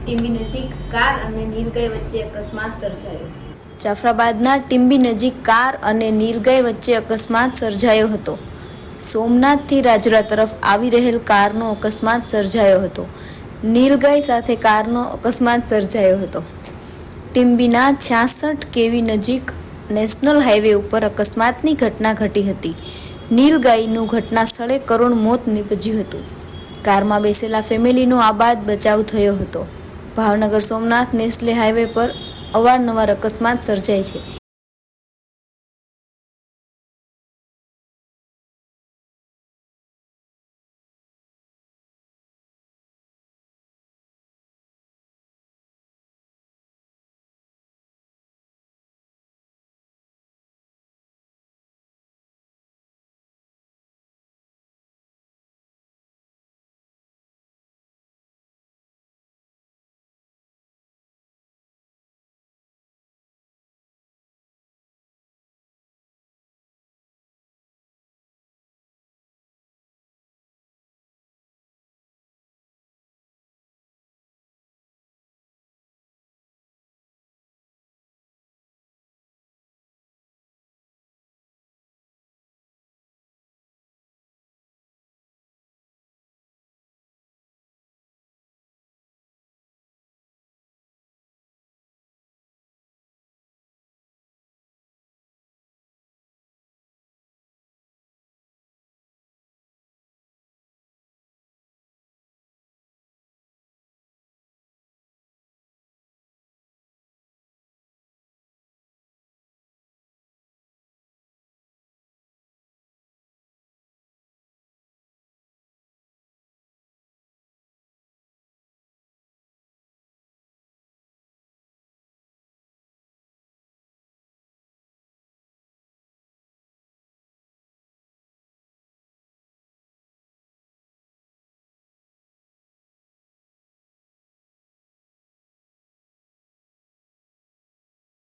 ટીંબી નજીક કાર અને નીલગાય વચ્ચે અકસ્માત સર્જાયો. જાફરાબાદના ટીંબી નજીક કાર અને નીલગાય વચ્ચે અકસ્માત સર્જાયો હતો. સોમનાથથી રાજુલા તરફ આવી રહેલ કારનો અકસ્માત સર્જાયો હતો. નીલગાય સાથે કારનો અકસ્માત સર્જાયો હતો. ટીંબીના 66 કેવી નજીક નેશનલ હાઈવે ઉપર અકસ્માતની ઘટના ઘટી હતી. નીલગાયનું ઘટના સ્થળે કરુણ મોત નીપજ્યું હતું. કારમાં બેસેલા ફેમિલીનો આબાદ બચાવ થયો હતો. ભાવનગર સોમનાથ નેશનલ હાઈવે પર અવારનવાર અકસ્માત સર્જાય છે.